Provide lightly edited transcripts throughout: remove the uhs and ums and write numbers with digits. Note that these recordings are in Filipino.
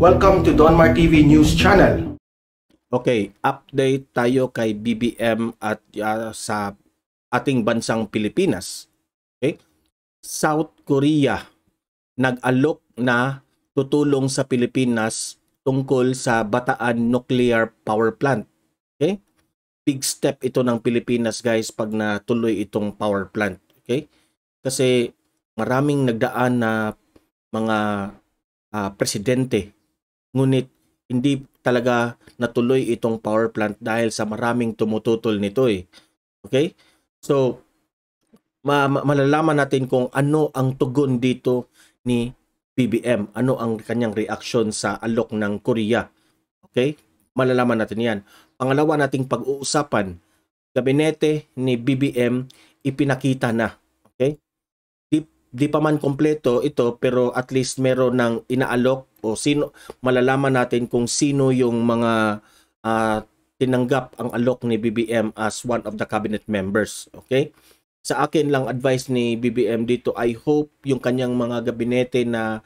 Welcome to Donmar TV News Channel. Okay, update tayo kay BBM at sa ating bansang Pilipinas. Okay? South Korea nag-alok na tutulong sa Pilipinas tungkol sa Bataan Nuclear Power Plant. Okay? Big step ito ng Pilipinas, guys, pag natuloy itong power plant. Okay? Kasi maraming nagdaan na mga presidente, ngunit hindi talaga natuloy itong power plant dahil sa maraming tumututol nito eh. Okay? So, malalaman natin kung ano ang tugon dito ni BBM. Ano ang kanyang reaksyon sa alok ng Korea. Okay? Malalaman natin yan. Pangalawa nating pag-uusapan, gabinete ni BBM ipinakita na. Okay? Di pa man kompleto ito, pero at least meron ng inaalok o sino, malalaman natin kung sino yung mga tinanggap ang alok ni BBM as one of the cabinet members. Okay? Sa akin lang advice ni BBM dito, I hope yung kanyang mga gabinete na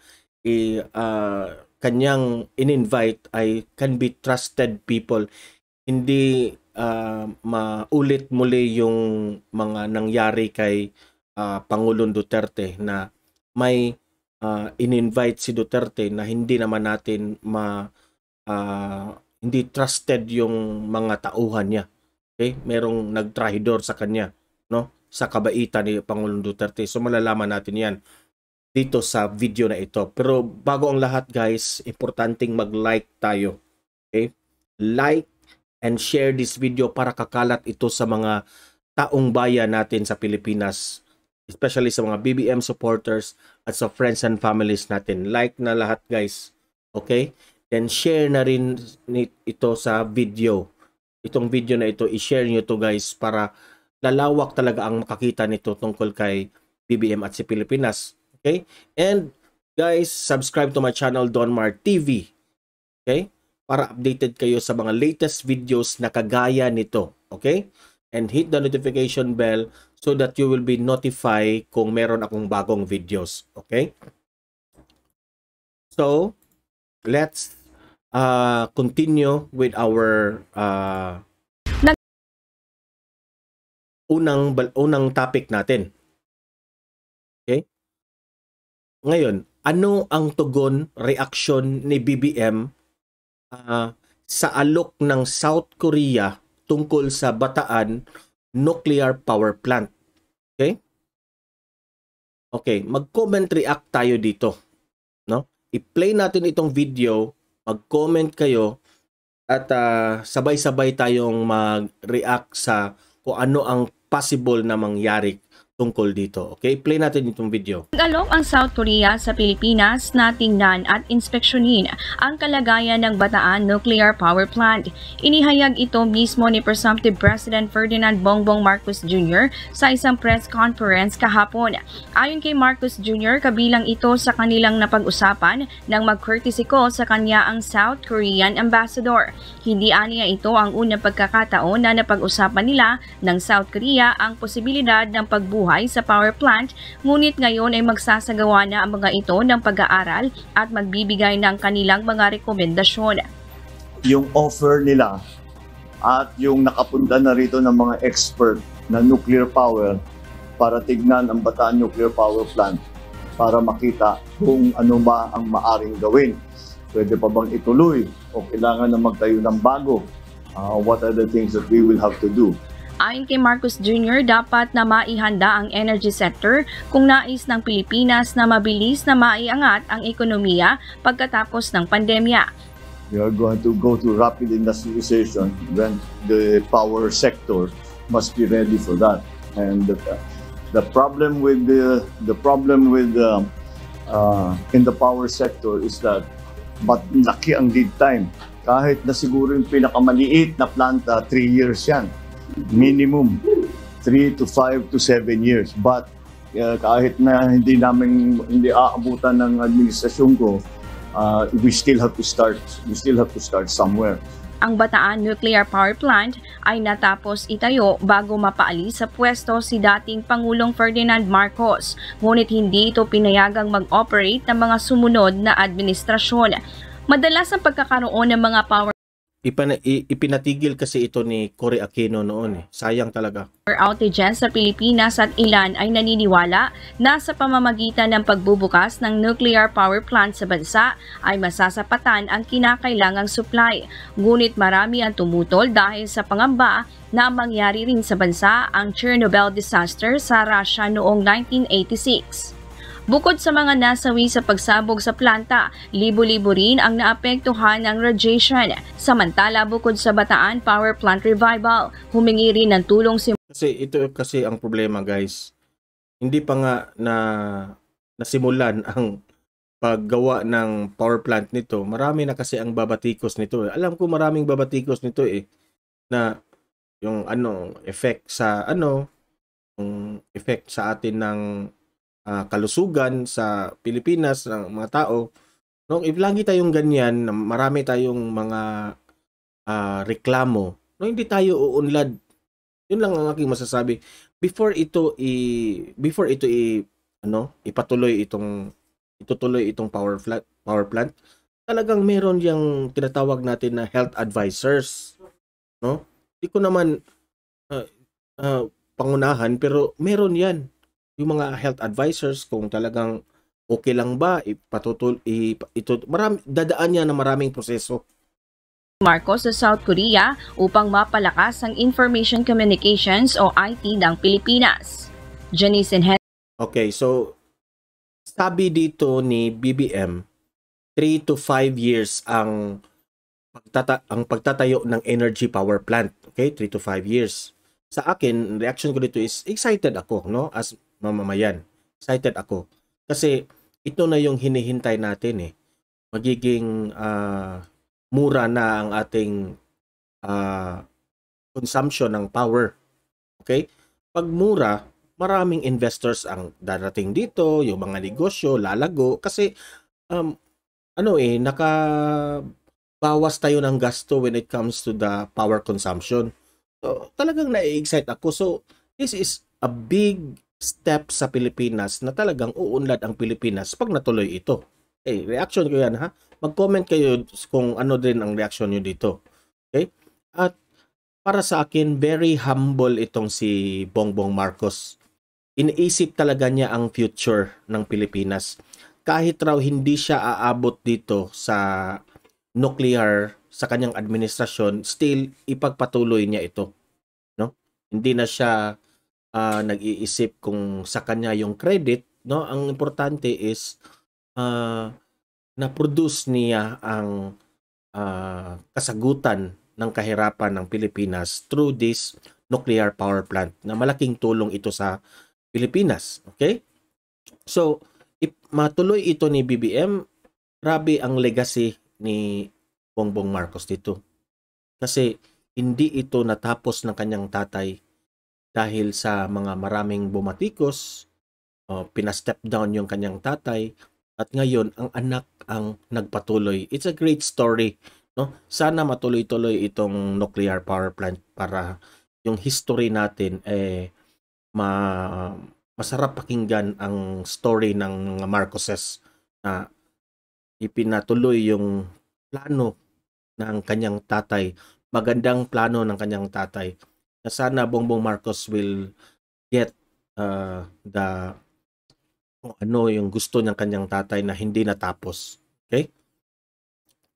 kanyang in-invite ay can be trusted people. Hindi maulit muli yung mga nangyari kay Pangulong Duterte na may in-invite si Duterte na hindi naman natin hindi trusted yung mga tauhan niya. Okay? Merong nagtrahidor sa kanya, no? Sa kabaitan ni Pangulong Duterte. So malalaman natin yan dito sa video na ito. Pero bago ang lahat, guys, importanteng mag-like tayo. Okay? Like and share this video para kakalat ito sa mga taong bayan natin sa Pilipinas, especially sa mga BBM supporters at sa friends and families natin. Like na lahat, guys. Okay? Then share na rin ito sa video. Itong video na ito, i-share nyo to, guys, para lalawak talaga ang makakita nito tungkol kay BBM at si Pilipinas. Okay? And guys, subscribe to my channel, Donmar TV. Okay? Para updated kayo sa mga latest videos na kagaya nito. Okay? And hit the notification bell so that you will be notified kung meron akong bagong videos. Okay? So, let's continue with our unang topic natin. Okay? Ngayon, ano ang tugon, reaksyon ni BBM sa alok ng South Korea tungkol sa Bataan Nuclear Power Plant? Okay? Okay, mag-comment react tayo dito, no? I-play natin itong video, mag-comment kayo at sabay-sabay tayong mag-react sa kung ano ang possible na mangyari tungkol dito. Okay? Play natin itong video. Nag-alok ang South Korea sa Pilipinas na tingnan at inspeksyonin ang kalagayan ng Bataan Nuclear Power Plant. Inihayag ito mismo ni Presumptive President Ferdinand Bongbong Marcos Jr. sa isang press conference kahapon. Ayon kay Marcos Jr., kabilang ito sa kanilang napag-usapan nang mag-courtesy call sa kanya ang South Korean Ambassador. Hindi aniya ito ang unang pagkakataon na napag-usapan nila ng South Korea ang posibilidad ng pagbuhay sa power plant, ngunit ngayon ay magsasagawa na ang mga ito ng pag-aaral at magbibigay ng kanilang mga rekomendasyon. Yung offer nila at yung nakapunta na rito ng mga expert na nuclear power para tignan ang Bataan Nuclear Power Plant para makita kung ano ba ang maaring gawin. Pwede pa bang ituloy o kailangan na magtayo ng bago? What are the things that we will have to do? Ayon kay Marcos Jr., dapat na maihanda ang energy sector kung nais ng Pilipinas na mabilis na maiangat ang ekonomiya pagkatapos ng pandemya. We are going to go to rapid industrialization when the power sector must be ready for that. And the problem with in the power sector is that laki ang lead time. Kahit na siguro yung pinakamaliit na planta, 3 years yan. Minimum 3 to 5 to 7 years. But kahit na hindi aabutan ng administrasyon ko, we still have to start somewhere. Ang Bataan Nuclear Power Plant ay natapos itayo bago mapaalis sa pwesto si dating Pangulong Ferdinand Marcos, ngunit hindi ito pinayagang mag-operate ng mga sumunod na administrasyon. Madalas ang pagkakaroon ng mga power Ipinatigil kasi ito ni Cory Aquino noon eh. Sayang talaga. outages sa Pilipinas at ilan ay naniniwala na sa pamamagitan ng pagbubukas ng nuclear power plant sa bansa ay masasapatan ang kinakailangang supply. Ngunit marami ang tumutol dahil sa pangamba na mangyari rin sa bansa ang Chernobyl disaster sa Russia noong 1986. Bukod sa mga nasawi sa pagsabog sa planta, libo-libo rin ang naapektuhan ng radiation. Samantala, bukod sa Bataan Power Plant Revival, humingi rin ng tulong si Kasi ang problema guys, hindi pa nga nasimulan ang paggawa ng power plant nito. Marami na kasi ang babatikos nito. Alam ko maraming babatikos nito eh, na yung effect sa yung effect sa atin ng kalusugan sa Pilipinas ng mga tao. No, if lagi tayong ganyan, marami tayong mga reklamo, no, hindi tayo uunlad. Yun lang ang aking masasabi. Before ito itutuloy itong power plant, talagang meron yung tinatawag natin na health advisors, no? Hindi ko naman pangunahan, pero meron yan. Yung mga health advisors, kung talagang okay lang ba, dadaan niya na maraming proseso. Marcos sa South Korea upang mapalakas ang Information Communications o IT ng Pilipinas. Janice and Okay, so sabi dito ni BBM, 3 to 5 years ang pagtatayo ng energy power plant. Okay, 3 to 5 years. Sa akin, reaction ko dito is excited ako, no? As mamamayan. Excited ako. Kasi ito na yung hinihintay natin eh. Magiging mura na ang ating consumption ng power. Okay? Pag mura, maraming investors ang darating dito, yung mga negosyo, lalago. Kasi, nakabawas tayo ng gasto when it comes to the power consumption. So, talagang na-excite ako. So, this is a big step sa Pilipinas na talagang uunlad ang Pilipinas pag natuloy ito. Okay, reaction ko yan ha. Mag-comment kayo kung ano din ang reaction nyo dito. Okay? At para sa akin, very humble itong si Bongbong Marcos. Iniisip talaga niya ang future ng Pilipinas. Kahit raw hindi siya aabot dito sa nuclear sa kanyang administrasyon, still ipagpatuloy niya ito. No? Hindi na siya nag-iisip kung sa kanya yung credit, no? Ang importante is na-produce niya ang kasagutan ng kahirapan ng Pilipinas through this nuclear power plant na malaking tulong ito sa Pilipinas. Okay? So, if matuloy ito ni BBM, grabe ang legacy ni Bongbong Marcos dito. Kasi hindi ito natapos ng kanyang tatay dahil sa mga maraming bumatikos, pinastep down yung kanyang tatay, at ngayon ang anak ang nagpatuloy. It's a great story, no? Sana matuloy-tuloy itong nuclear power plant para yung history natin masarap pakinggan ang story ng mga Marcoses na ipinatuloy yung plano ng kanyang tatay, magandang plano ng kanyang tatay. Na sana Bongbong Marcos will get yung gusto ng kanyang tatay na hindi natapos. Okay?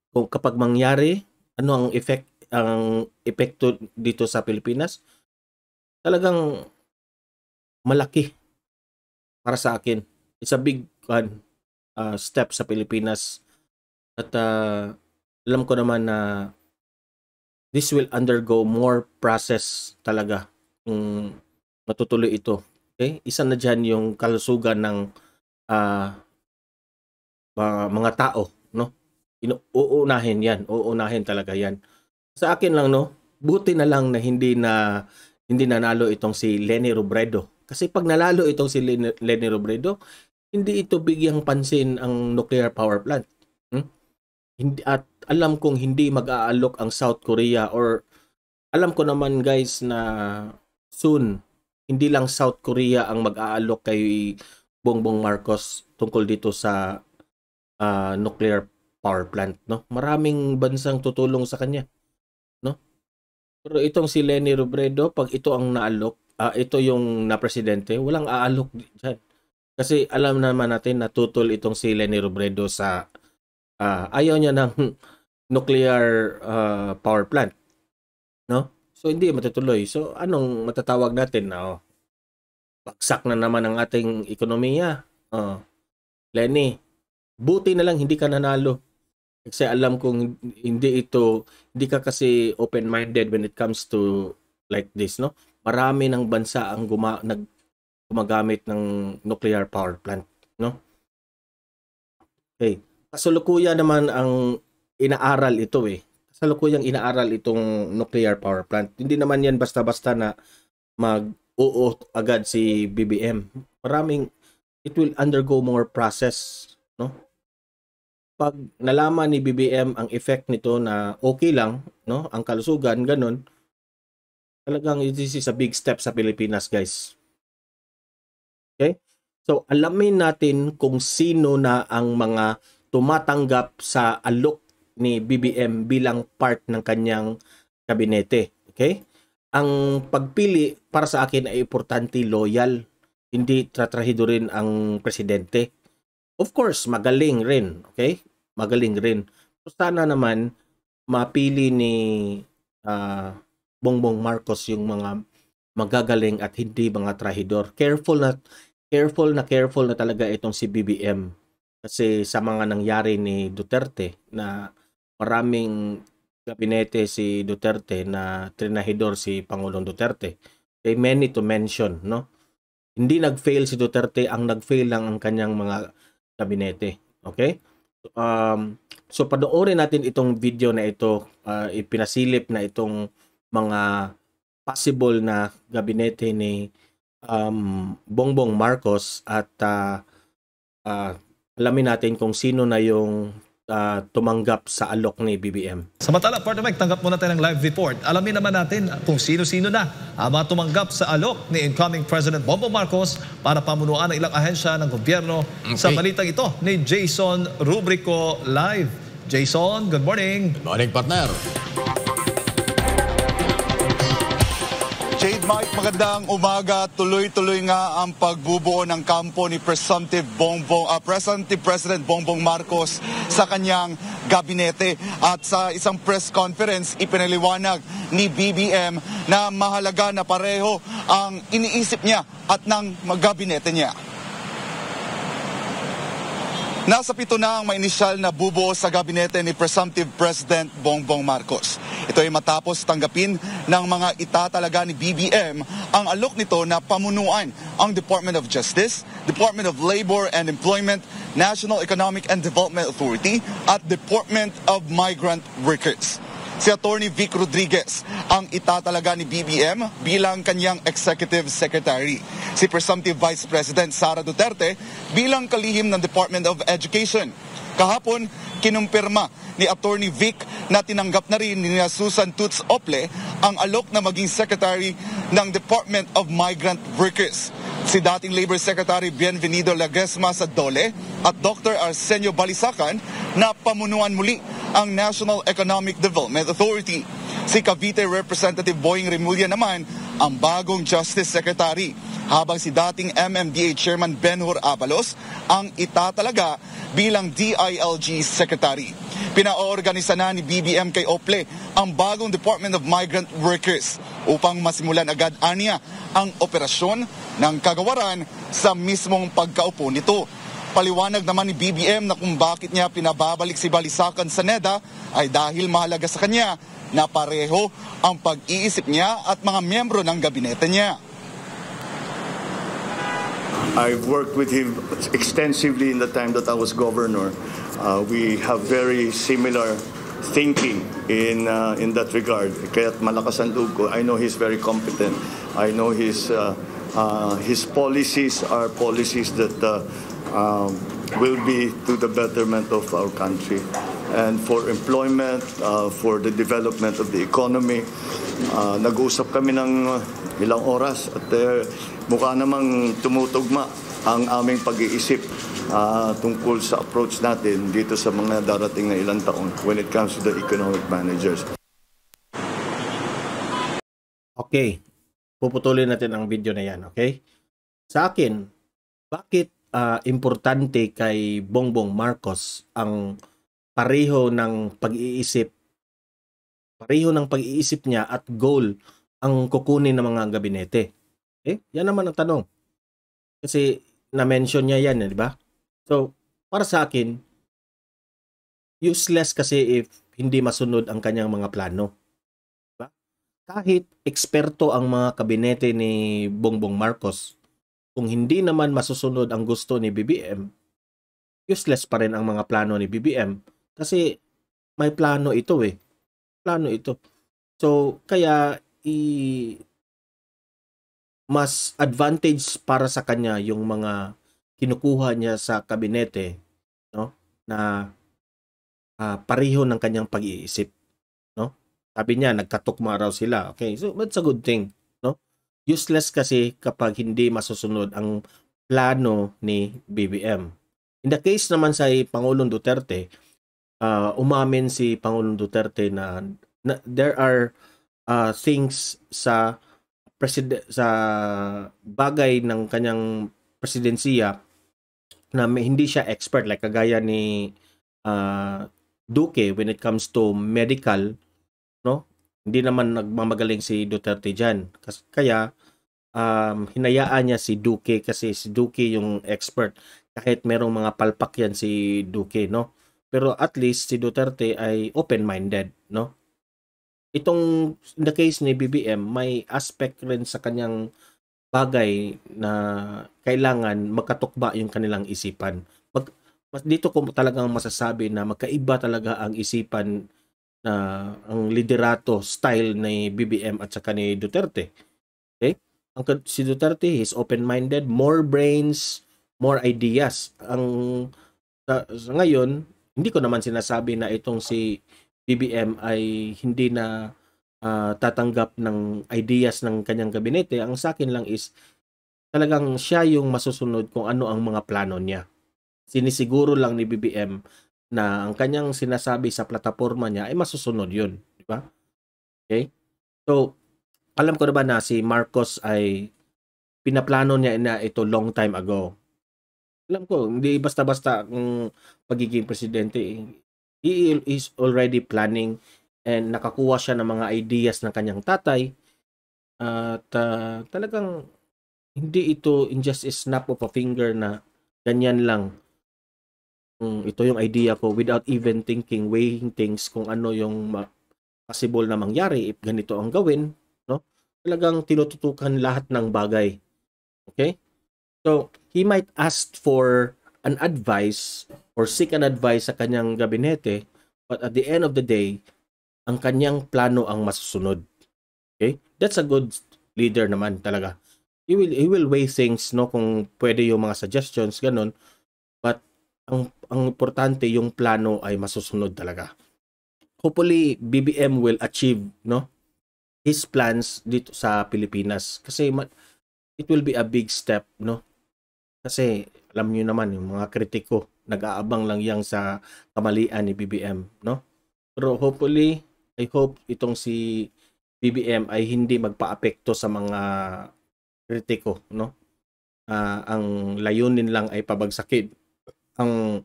Kung kapag mangyari, ano ang epekto dito sa Pilipinas? Talagang malaki para sa akin. It's a big step sa Pilipinas. At alam ko naman na this will undergo more process talaga kung matutuloy ito. Okay? Isa na dyan yung kalusugan ng mga tao, no? Uunahin yan. Uunahin talaga yan. Sa akin lang, no? Buti na lang na hindi nanalo itong si Leni Robredo. Kasi pag nalalo itong si Leni Robredo, hindi ito bigyang pansin ang nuclear power plant. At alam kong hindi mag-aalok ang South Korea, or alam ko naman guys na soon hindi lang South Korea ang mag-aalok kay Bongbong Marcos tungkol dito sa nuclear power plant, no? Maraming bansang tutulong sa kanya, no? Pero itong si Leni Robredo, pag ito ang naalok, ito yung na presidente, walang aalok diyan. Kasi alam naman natin na tutol itong si Leni Robredo sa ayaw niya ng nuclear power plant, no? So hindi matutuloy. So anong matatawag natin na bagsak na naman ang ating ekonomiya? Lenny, buti na lang hindi ka nanalo. Kasi alam kong hindi ka kasi open-minded when it comes to like this, no? Marami ng bansa ang gumagamit ng nuclear power plant, no? Okay. Kasalukuyan naman ang inaaral ito Kasalukuyang inaaral itong nuclear power plant. Hindi naman yan basta-basta na mag-oo agad si BBM. It will undergo more process, no? Pag nalaman ni BBM ang effect nito na okay lang, no, ang kalusugan, ganun, talagang this is a big step sa Pilipinas, guys. Okay? So, alamin natin kung sino na ang mga tumatanggap sa alok ni BBM bilang part ng kanyang kabinete. Okay? Ang pagpili para sa akin ay importante, loyal. Hindi tratrahido rin ang presidente. Of course, magaling rin. Okay? Magaling rin. So, sana naman mapili ni Bongbong Marcos yung mga magagaling at hindi mga trahidor. Careful na talaga itong si BBM. Kasi sa mga nangyari ni Duterte na maraming gabinete si Duterte na trinahidor si Pangulong Duterte. They many to mention, no? Hindi nag-fail si Duterte, ang nag-fail lang ang kanyang mga gabinete. Okay? So panoorin natin itong video na ito, ipinasilip na itong mga possible na gabinete ni Bongbong Marcos at alamin natin kung sino na yung tumanggap sa alok ni BBM. Samantala, Partner Mike, tanggap muna tayo ng live report. Alamin naman natin kung sino-sino na ang mga tumanggap sa alok ni incoming President Bongbong Marcos para pamunuan ng ilang ahensya ng gobyerno. Sa balitang ito ni Jason Rubrico live. Jason, good morning. Good morning, partner. Jade, Mike, magandang umaga. Tuloy-tuloy nga ang pagbubuo ng kampo ni President President Bongbong Marcos sa kanyang gabinete. At sa isang press conference, ipinaliwanag ni BBM na mahalaga na pareho ang iniisip niya at ng gabinete niya. Nasa 7 na ang mainisyal na bubuo sa gabinete ni Presumptive President Bongbong Marcos. Ito ay matapos tanggapin ng mga itatalaga ni BBM ang alok nito na pamunuan ang Department of Justice, Department of Labor and Employment, National Economic and Development Authority at Department of Migrant Workers. Si Attorney Vic Rodriguez ang itatalaga ni BBM bilang kanyang Executive Secretary. Si Presumptive Vice President Sara Duterte bilang kalihim ng Department of Education. Kahapon, kinumpirma ni Attorney Vic na tinanggap na rin ni Susan Toots Ople ang alok na maging Secretary ng Department of Migrant Workers. Si dating Labor Secretary Bienvenido Laguesma sa DOLE at Dr. Arsenio Balisacan na pamunuan muli ang National Economic Development Authority. Si Cavite Representative Boying Remulla naman ang bagong Justice Secretary, habang si dating MMDA Chairman Benhur Abalos ang itatalaga bilang DILG Secretary. Pinaorganisa na ni BBM kay Ople ang bagong Department of Migrant Workers upang masimulan agad aniya ang operasyon ng kagawaran sa mismong pagkaupo nito. Paliwanag naman ni BBM na kung bakit niya pinababalik si Balisacan sa NEDA ay dahil mahalaga sa kanya na pareho ang pag-iisip niya at mga miyembro ng gabinete niya. I've worked with him extensively in the time that I was governor. We have very similar thinking in that regard. Kaya't malakas ang loob ko. I know he's very competent. I know his policies are policies that will be to the betterment of our country and for employment, for the development of the economy. Nag-uusap kami ng ilang oras at mukha namang tumutugma ang aming pag-iisip tungkol sa approach natin dito sa mga darating na ilang taon when it comes to the economic managers. Okay, puputulin natin ang video na yan, okay? Sa akin, bakit importante kay Bongbong Marcos ang pareho ng pag-iisip niya at goal ang kukunin ng mga gabinete? Yan naman ang tanong. Kasi na-mention niya yan, di ba? So, para sa akin, useless kasi if hindi masunod ang kanyang mga plano. Diba? Kahit eksperto ang mga kabinete ni Bongbong Marcos, kung hindi naman masusunod ang gusto ni BBM, useless pa rin ang mga plano ni BBM kasi may plano ito Plano ito. So, kaya mas advantage para sa kanya yung mga kinukuha niya sa kabinete, no? Na pareho ng kanyang pag-iisip, no? Sabi niya nagkatukma raw sila. Okay, so that's a good thing, no? Useless kasi kapag hindi masusunod ang plano ni BBM. In the case naman sa Pangulong Duterte, umamin si Pangulong Duterte na there are things sa bagay ng kanyang presidensiya na hindi siya expert, like kagaya ni Duque when it comes to medical, no? Hindi naman nagmamagaling si Duterte dyan. Kaya hinayaan niya si Duque kasi si Duque yung expert, kahit merong mga palpak yan si Duque, no? Pero at least si Duterte ay open-minded, no? Itong in the case ni BBM, may aspect rin sa kanyang bagay na kailangan magkatukba yung kanilang isipan. Dito ko talagang masasabi na magkaiba talaga ang isipan na ang liderato style ni BBM at saka ni Duterte. Okay? Si Duterte is open-minded, more brains, more ideas. Sa ngayon, hindi ko naman sinasabi na itong si BBM ay hindi na tatanggap ng ideas ng kanyang gabinete. Ang sa akin lang is talagang siya yung masusunod kung ano ang mga plano niya. Sinisiguro lang ni BBM na ang kanyang sinasabi sa plataforma niya ay masusunod yun. Di ba? Okay? So, alam ko na ba na si Marcos ay pinaplano niya na ito long time ago. Alam ko, hindi basta-basta ang pagiging presidente. He is already planning and nakakuha siya ng mga ideas ng kanyang tatay at talagang hindi ito in just a snap of a finger na ganyan lang. Ito yung idea ko without even thinking, weighing things kung ano yung possible na mangyari if ganito ang gawin, no? Talagang tinututukan lahat ng bagay. Okay? So, he might ask for an advice or seek an advice sa kanyang gabinete, but at the end of the day, ang kanyang plano ang masusunod. Okay? That's a good leader naman talaga. He will weigh things, no, kung pwede yung mga suggestions, ganun. But ang importante yung plano ay masusunod talaga. Hopefully BBM will achieve, no, his plans dito sa Pilipinas kasi it will be a big step, no? Kasi alam niyo naman yung mga kritiko nag-aabang lang yang sa kamalian ni BBM, no? Pero hopefully, I hope itong si BBM ay hindi magpaapekto sa mga kritiko, no? Ang layunin lang ay pabagsakin ang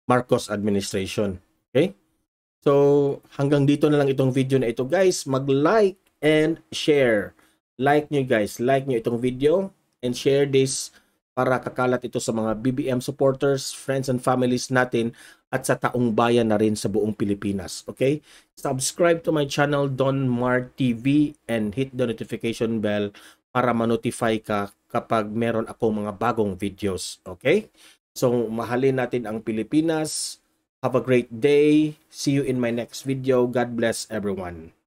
Marcos administration. Okay? So, hanggang dito na lang itong video na ito, guys. Mag-like and share. Like nyo, guys. Like nyo itong video and share this para kakalat ito sa mga BBM supporters, friends and families natin at sa taong bayan na rin sa buong Pilipinas. Okay? Subscribe to my channel, Don Mar TV, and hit the notification bell para ma-notify ka kapag meron akong mga bagong videos. Okay? So, mahalin natin ang Pilipinas. Have a great day. See you in my next video. God bless everyone.